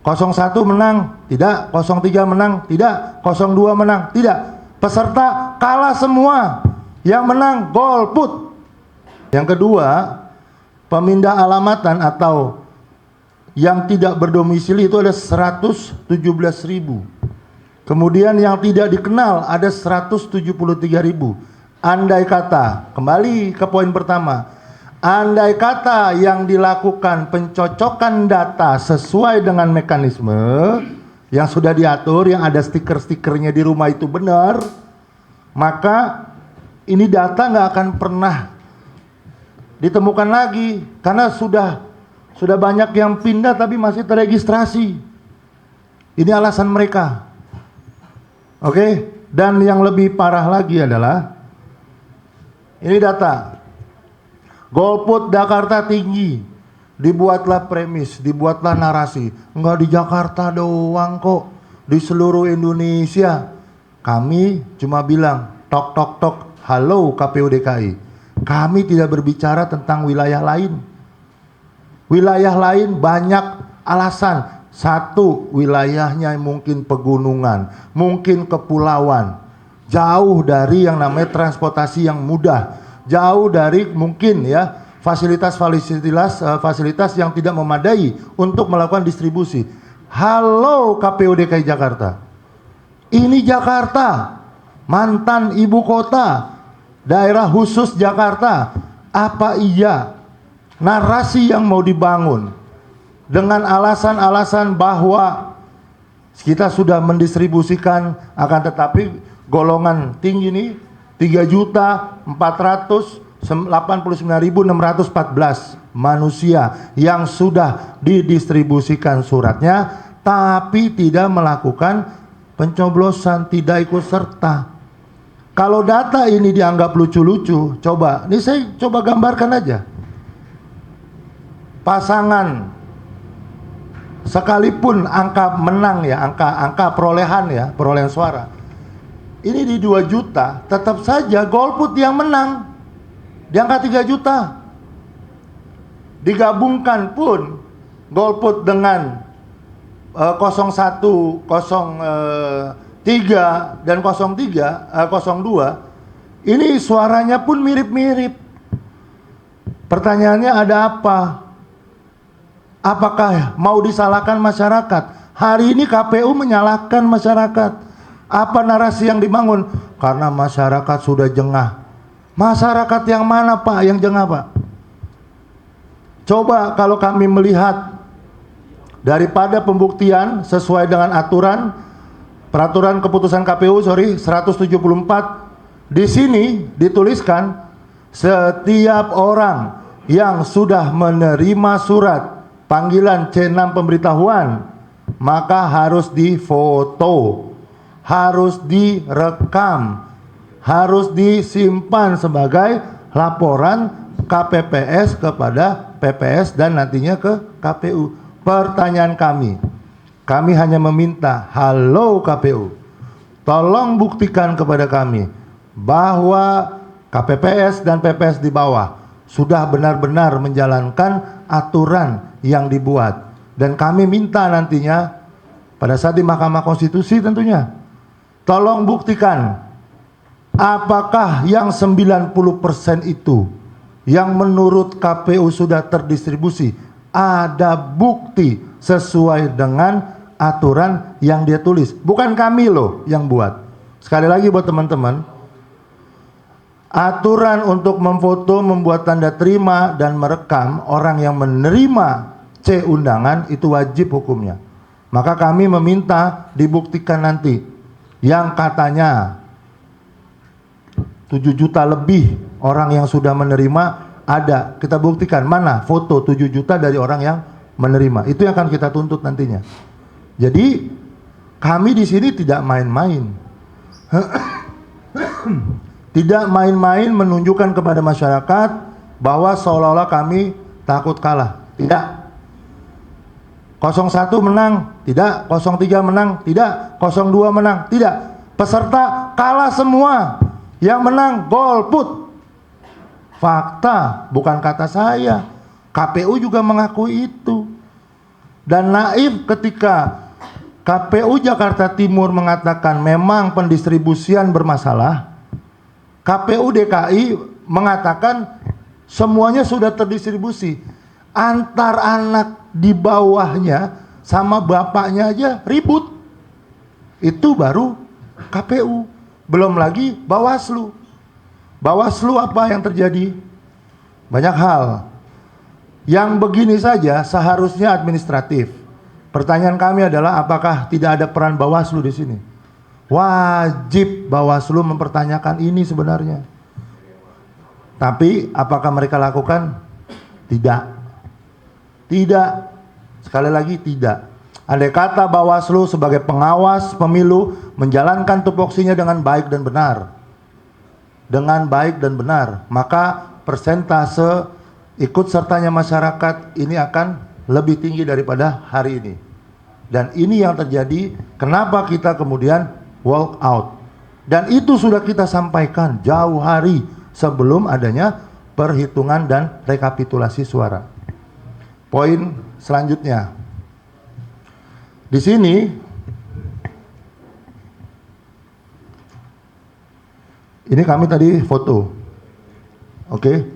01 menang, tidak. 03 menang, tidak. 02 menang, tidak. Peserta kalah semua. Yang menang golput. Yang kedua, pemindah alamatan atau yang tidak berdomisili itu ada 117.000. Kemudian yang tidak dikenal ada 173.000. Andai kata, kembali ke poin pertama, andai kata yang dilakukan pencocokan data sesuai dengan mekanisme yang sudah diatur, yang ada stiker-stikernya di rumah itu benar, maka ini data nggak akan pernah ditemukan lagi, karena sudah banyak yang pindah tapi masih terregistrasi. Ini alasan mereka. Oke, dan yang lebih parah lagi adalah ini data golput Jakarta tinggi, dibuatlah premis, dibuatlah narasi, enggak di Jakarta doang kok, di seluruh Indonesia. Kami cuma bilang tok tok tok, halo KPU DKI, kami tidak berbicara tentang wilayah lain. Wilayah lain banyak alasan. Satu, wilayahnya mungkin pegunungan, mungkin kepulauan, jauh dari yang namanya transportasi yang mudah, jauh dari mungkin ya fasilitas yang tidak memadai untuk melakukan distribusi. Halo KPU DKI Jakarta, ini Jakarta, mantan ibu kota, daerah khusus Jakarta. Apa iya narasi yang mau dibangun dengan alasan-alasan bahwa kita sudah mendistribusikan, akan tetapi golongan tinggi ini 3.489.614 manusia yang sudah didistribusikan suratnya tapi tidak melakukan pencoblosan, tidak ikut serta. Kalau data ini dianggap lucu-lucu, coba, ini saya coba gambarkan aja. Pasangan sekalipun angka menang ya, angka perolehan suara ini di 2 juta, tetap saja golput yang menang di angka 3 juta. Digabungkan pun golput dengan 01, 03 dan 02 ini suaranya pun mirip-mirip. Pertanyaannya ada apa? Apakah mau disalahkan masyarakat? Hari ini KPU menyalahkan masyarakat. Apa narasi yang dibangun? Karena masyarakat sudah jengah. Masyarakat yang mana Pak yang jengah Pak? Coba kalau kami melihat daripada pembuktian sesuai dengan peraturan keputusan KPU 174, di sini dituliskan setiap orang yang sudah menerima surat panggilan C6 pemberitahuan maka harus difoto, harus direkam, harus disimpan sebagai laporan KPPS kepada PPS dan nantinya ke KPU. Pertanyaan kami hanya meminta, halo KPU, tolong buktikan kepada kami bahwa KPPS dan PPS di bawah sudah benar-benar menjalankan aturan yang dibuat. Dan kami minta nantinya pada saat di Mahkamah Konstitusi tentunya, tolong buktikan apakah yang 90% itu yang menurut KPU sudah terdistribusi ada bukti sesuai dengan aturan yang dia tulis. Bukan kami loh yang buat. Sekali lagi buat teman-teman, aturan untuk memfoto, membuat tanda terima dan merekam orang yang menerima C undangan itu wajib hukumnya. Maka kami meminta dibuktikan nanti yang katanya 7 juta lebih orang yang sudah menerima ada. Kita buktikan mana foto 7 juta dari orang yang menerima. Itu yang akan kita tuntut nantinya. Jadi kami di sini tidak main-main. Tidak main-main menunjukkan kepada masyarakat bahwa seolah-olah kami takut kalah. Tidak. 01 menang, tidak. 03 menang, tidak. 02 menang, tidak. Peserta kalah semua. Yang menang golput. Fakta, bukan kata saya. KPU juga mengakui itu. Dan naif ketika KPU Jakarta Timur mengatakan memang pendistribusian bermasalah, KPU DKI mengatakan semuanya sudah terdistribusi. Antar anak di bawahnya sama bapaknya aja ribut. Itu baru KPU. Belum lagi Bawaslu. Bawaslu apa yang terjadi? Banyak hal. Yang begini saja seharusnya administratif. Pertanyaan kami adalah apakah tidak ada peran Bawaslu di sini? Wajib Bawaslu mempertanyakan ini sebenarnya. Tapi apakah mereka lakukan? Tidak. Tidak. Sekali lagi tidak. Andai kata Bawaslu sebagai pengawas pemilu menjalankan tupoksinya dengan baik dan benar. Dengan baik dan benar, maka persentase ikut sertanya masyarakat ini akan lebih tinggi daripada hari ini. Dan ini yang terjadi, kenapa kita kemudian walk out. Dan itu sudah kita sampaikan jauh hari sebelum adanya perhitungan dan rekapitulasi suara. Poin selanjutnya. Di sini ini kami tadi foto. Oke.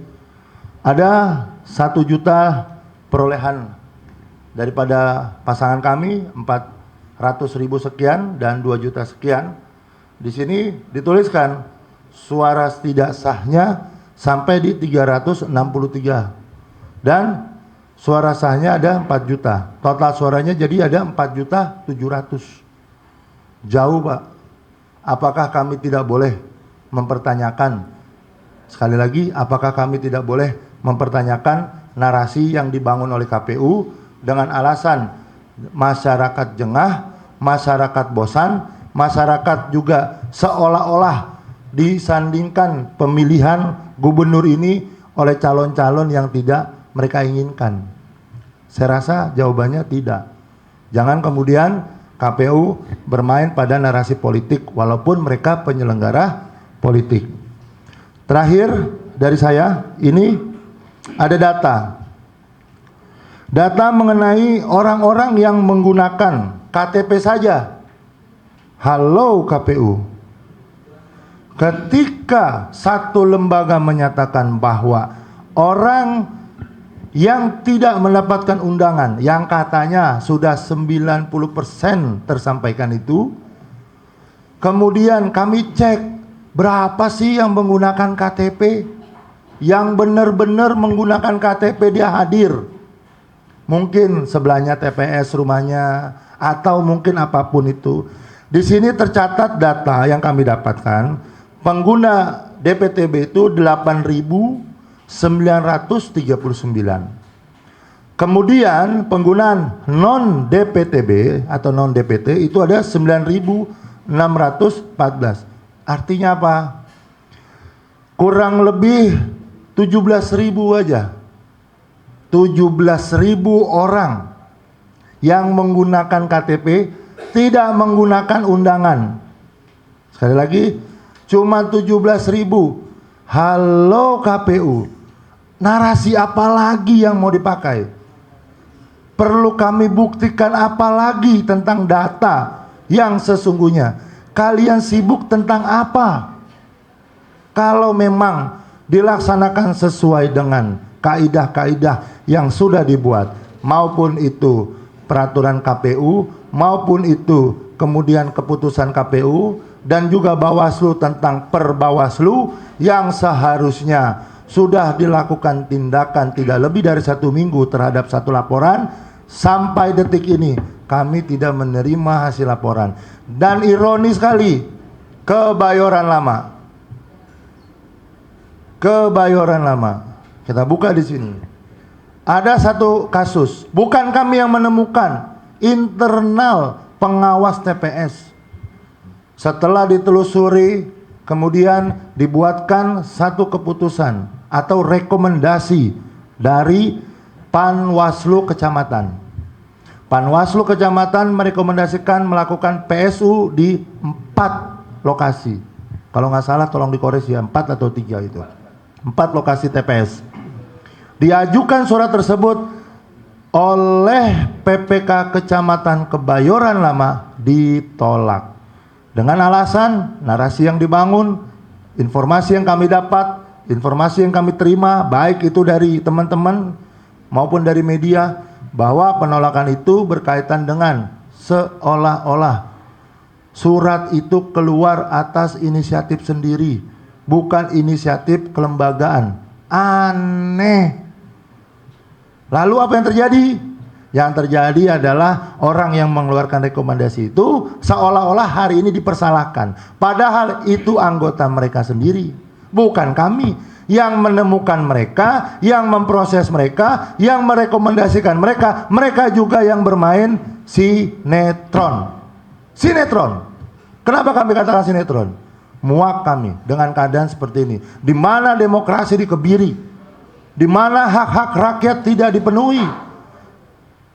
Ada 1 juta perolehan daripada pasangan kami 400.000 sekian dan 2 juta sekian. Di sini dituliskan suara tidak sahnya sampai di 363 dan suara sahnya ada 4 juta. Total suaranya jadi ada 4.700.000. Jauh, Pak. Apakah kami tidak boleh mempertanyakan? Sekali lagi, apakah kami tidak boleh mempertanyakan narasi yang dibangun oleh KPU dengan alasan masyarakat jengah, masyarakat bosan, masyarakat juga seolah-olah disandingkan pemilihan gubernur ini oleh calon-calon yang tidak mereka inginkan? Saya rasa jawabannya tidak. Jangan kemudian KPU bermain pada narasi politik walaupun mereka penyelenggara politik. Terakhir dari saya, ini ada data. Data mengenai orang-orang yang menggunakan KTP saja. Halo KPU. Ketika satu lembaga menyatakan bahwa orang yang tidak mendapatkan undangan, yang katanya sudah 90% tersampaikan itu, kemudian kami cek berapa sih yang menggunakan KTP, yang benar-benar menggunakan KTP dia hadir. Mungkin sebelahnya TPS rumahnya atau mungkin apapun itu. Di sini tercatat data yang kami dapatkan, pengguna DPTB itu 8.939. Kemudian penggunaan non DPTB atau non DPT itu ada 9.614. Artinya apa? Kurang lebih 17.000 aja. 17.000 orang yang menggunakan KTP tidak menggunakan undangan. Sekali lagi, cuma 17.000. Halo KPU, narasi apa lagi yang mau dipakai? Perlu kami buktikan apa lagi tentang data yang sesungguhnya? Kalian sibuk tentang apa? Kalau memang dilaksanakan sesuai dengan kaidah-kaidah yang sudah dibuat, maupun itu peraturan KPU, maupun itu kemudian keputusan KPU, dan juga Bawaslu tentang Perbawaslu yang seharusnya sudah dilakukan tindakan tidak lebih dari 1 minggu terhadap satu laporan, sampai detik ini kami tidak menerima hasil laporan. Dan ironis sekali, Kebayoran Lama. Kebayoran Lama. Kita buka di sini. Ada satu kasus, bukan kami yang menemukan, internal pengawas TPS. Setelah ditelusuri, kemudian dibuatkan satu keputusan atau rekomendasi dari Panwaslu Kecamatan. Panwaslu Kecamatan merekomendasikan melakukan PSU di 4 lokasi. Kalau nggak salah tolong dikoreksi ya, 4 atau 3 itu. 4 lokasi TPS. Diajukan surat tersebut oleh PPK Kecamatan Kebayoran Lama ditolak. Dengan alasan narasi yang dibangun, informasi yang kami dapat, informasi yang kami terima, baik itu dari teman-teman maupun dari media, bahwa penolakan itu berkaitan dengan seolah-olah surat itu keluar atas inisiatif sendiri, bukan inisiatif kelembagaan. Aneh. Lalu apa yang terjadi? Yang terjadi adalah orang yang mengeluarkan rekomendasi itu seolah-olah hari ini dipersalahkan. Padahal itu anggota mereka sendiri, bukan kami. Yang menemukan mereka, yang memproses mereka, yang merekomendasikan mereka. Mereka juga yang bermain sinetron. Sinetron. Kenapa kami katakan sinetron? Muak kami dengan keadaan seperti ini, di mana demokrasi dikebiri, di mana hak-hak rakyat tidak dipenuhi,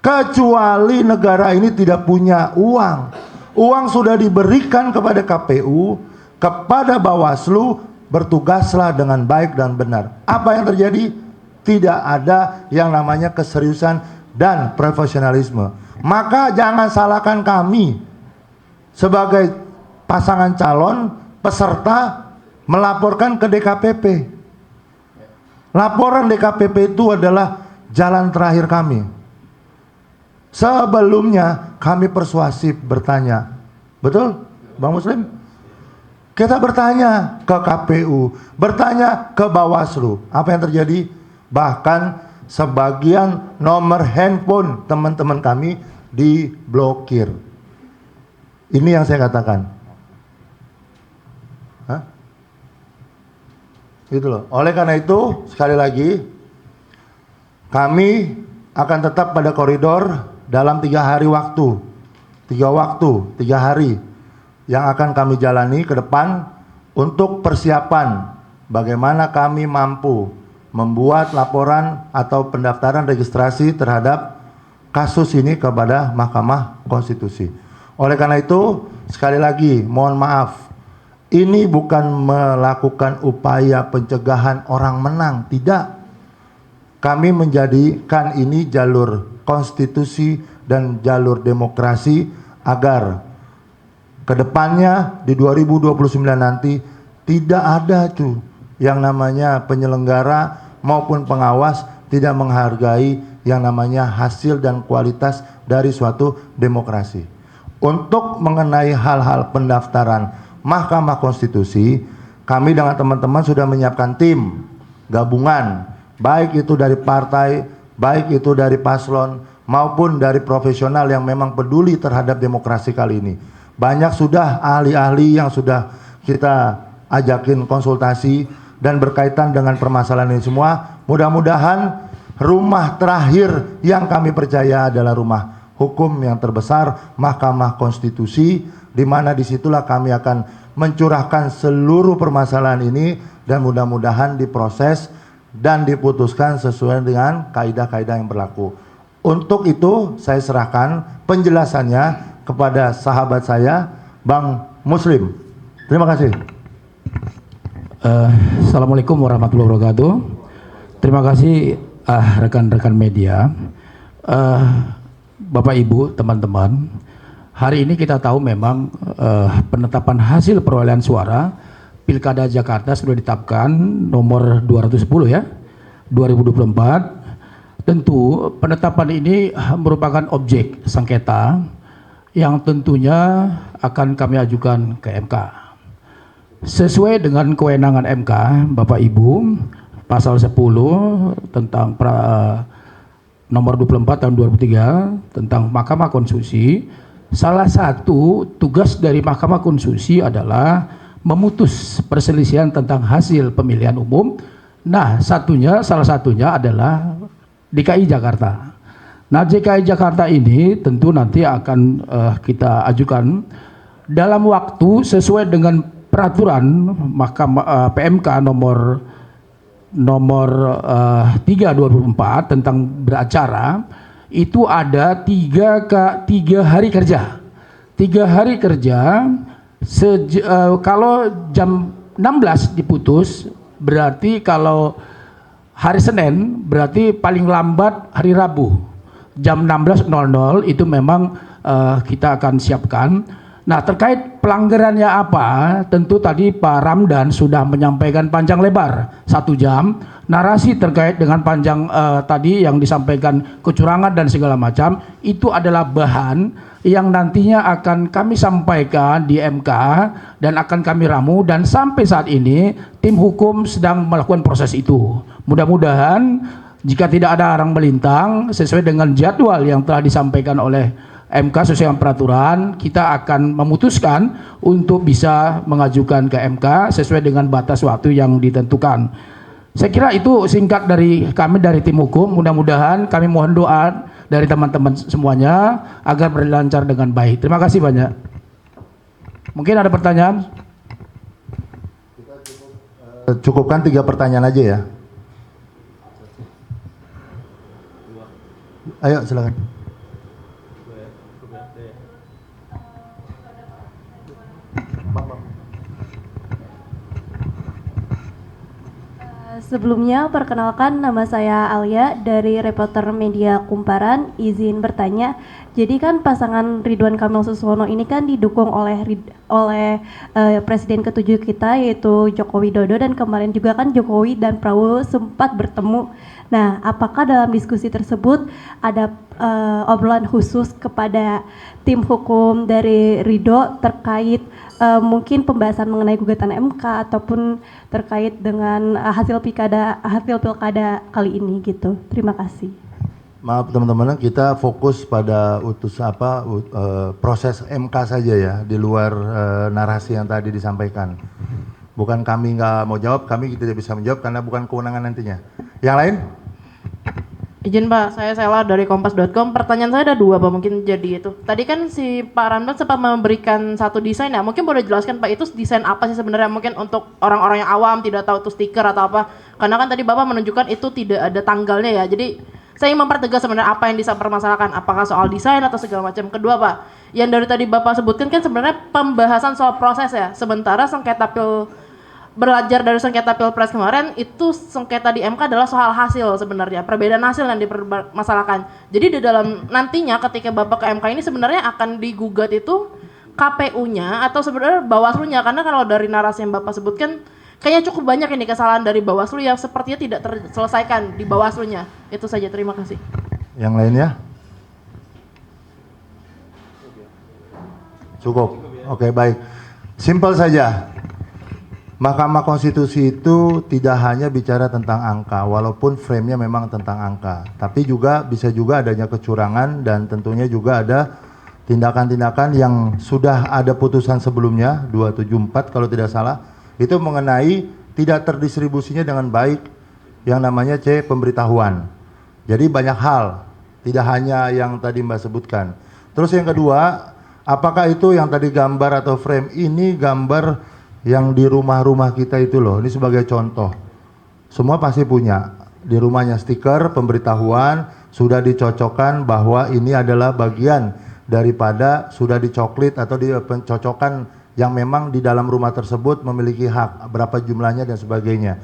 kecuali negara ini tidak punya uang. Uang sudah diberikan kepada KPU, kepada Bawaslu, bertugaslah dengan baik dan benar. Apa yang terjadi? Tidak ada yang namanya keseriusan dan profesionalisme. Maka jangan salahkan kami sebagai pasangan calon peserta melaporkan ke DKPP. Laporan DKPP itu adalah jalan terakhir kami. Sebelumnya kami persuasif bertanya. Betul, Bang Muslim? Kita bertanya ke KPU, bertanya ke Bawaslu. Apa yang terjadi? Bahkan sebagian nomor handphone teman-teman kami diblokir. Ini yang saya katakan. Hah? Gitu loh. Oleh karena itu, sekali lagi, kami akan tetap pada koridor dalam 3 hari waktu. 3 hari yang akan kami jalani ke depan untuk persiapan bagaimana kami mampu membuat laporan atau pendaftaran registrasi terhadap kasus ini kepada Mahkamah Konstitusi. Oleh karena itu, sekali lagi mohon maaf, ini bukan melakukan upaya pencegahan orang menang, tidak. Kami menjadikan ini jalur konstitusi dan jalur demokrasi agar kedepannya di 2029 nanti tidak ada tuh yang namanya penyelenggara maupun pengawas tidak menghargai yang namanya hasil dan kualitas dari suatu demokrasi. Untuk mengenai hal-hal pendaftaran Mahkamah Konstitusi, kami dengan teman-teman sudah menyiapkan tim gabungan, baik itu dari partai, baik itu dari paslon, maupun dari profesional yang memang peduli terhadap demokrasi kali ini. Banyak sudah ahli-ahli yang sudah kita ajakin konsultasi dan berkaitan dengan permasalahan ini semua. Mudah-mudahan rumah terakhir yang kami percaya adalah rumah hukum yang terbesar, Mahkamah Konstitusi, di mana disitulah kami akan mencurahkan seluruh permasalahan ini dan mudah-mudahan diproses dan diputuskan sesuai dengan kaidah-kaidah yang berlaku. Untuk itu saya serahkan penjelasannya kepada sahabat saya, Bang Muslim. Terima kasih. Assalamualaikum warahmatullahi wabarakatuh. Terima kasih rekan-rekan media, Bapak Ibu, teman-teman. Hari ini kita tahu memang penetapan hasil perolehan suara Pilkada Jakarta sudah ditetapkan nomor 210 ya, 2024. Tentu penetapan ini merupakan objek sengketa yang tentunya akan kami ajukan ke MK. Sesuai dengan kewenangan MK, Bapak Ibu, pasal 10 tentang nomor 24 tahun 2003 tentang Mahkamah Konstitusi, salah satu tugas dari Mahkamah Konstitusi adalah memutus perselisihan tentang hasil pemilihan umum. Nah, salah satunya adalah DKI Jakarta. Nah, DKI Jakarta ini tentu nanti akan kita ajukan dalam waktu sesuai dengan peraturan Mahkamah PMK nomor 3/2024 tentang beracara. Itu ada 3 hari kerja. 3 hari kerja kalau jam 16 diputus, berarti kalau hari Senin berarti paling lambat hari Rabu. jam 16.00 itu memang kita akan siapkan. Nah, terkait pelanggarannya apa, tentu tadi Pak Ramdan sudah menyampaikan panjang lebar 1 jam. Narasi terkait dengan panjang tadi yang disampaikan kecurangan dan segala macam, itu adalah bahan yang nantinya akan kami sampaikan di MK dan akan kami ramu, dan sampai saat ini tim hukum sedang melakukan proses itu. Mudah-mudahan jika tidak ada arang melintang sesuai dengan jadwal yang telah disampaikan oleh MK sesuai dengan peraturan, kita akan memutuskan untuk bisa mengajukan ke MK sesuai dengan batas waktu yang ditentukan. Saya kira itu singkat dari kami dari tim hukum. Mudah-mudahan kami mohon doa dari teman-teman semuanya agar berlancar dengan baik. Terima kasih banyak. Mungkin ada pertanyaan? Cukupkan 3 pertanyaan aja ya. Ayo silakan. Sebelumnya, perkenalkan nama saya Alia dari Reporter Media Kumparan. Izin bertanya, jadi kan pasangan Ridwan Kamil Suswono ini kan didukung oleh Presiden ke-7 kita yaitu Joko Widodo, dan kemarin juga kan Jokowi dan Prabowo sempat bertemu. Nah, apakah dalam diskusi tersebut ada obrolan khusus kepada tim hukum dari Ridho terkait mungkin pembahasan mengenai gugatan MK ataupun terkait dengan hasil pilkada kali ini gitu. Terima kasih. Maaf teman-teman, kita fokus pada proses MK saja ya, di luar narasi yang tadi disampaikan. Bukan kami nggak mau jawab, kami tidak bisa menjawab karena bukan kewenangan nantinya. Yang lain? Izin Pak, saya Sela dari Kompas.com. Pertanyaan saya ada 2 Pak, mungkin jadi itu. Tadi kan si Pak Ramdan sempat memberikan satu desain ya, mungkin boleh jelaskan Pak itu desain apa sih sebenarnya, mungkin untuk orang-orang yang awam tidak tahu itu stiker atau apa. Karena kan tadi Bapak menunjukkan itu tidak ada tanggalnya ya, jadi saya ingin mempertegas sebenarnya apa yang dipermasalahkan, apakah soal desain atau segala macam. Kedua Pak, yang dari tadi Bapak sebutkan kan sebenarnya pembahasan soal proses ya, sementara belajar dari sengketa Pilpres kemarin itu sengketa di MK adalah soal hasil sebenarnya, perbedaan hasil yang dipermasalahkan. Jadi di dalam nantinya ketika Bapak ke MK ini sebenarnya akan digugat itu KPU-nya atau sebenarnya Bawaslu-nya, karena kalau dari narasi yang Bapak sebutkan kayaknya cukup banyak ini kesalahan dari Bawaslu yang sepertinya tidak terselesaikan di Bawaslu-nya. Itu saja, terima kasih. Yang lainnya? Cukup. Oke, baik. Simpel saja. Mahkamah Konstitusi itu tidak hanya bicara tentang angka, walaupun frame-nya memang tentang angka, tapi juga bisa juga adanya kecurangan, dan tentunya juga ada tindakan-tindakan yang sudah ada putusan sebelumnya 274 kalau tidak salah, itu mengenai tidak terdistribusinya dengan baik yang namanya pemberitahuan. Jadi banyak hal, tidak hanya yang tadi Mbak sebutkan. Terus yang kedua, apakah itu yang tadi gambar atau frame ini gambar yang di rumah-rumah kita itu loh, ini sebagai contoh. Semua pasti punya di rumahnya stiker pemberitahuan, sudah dicocokkan bahwa ini adalah bagian daripada sudah dicoklit atau dicocokkan yang memang di dalam rumah tersebut memiliki hak, berapa jumlahnya dan sebagainya.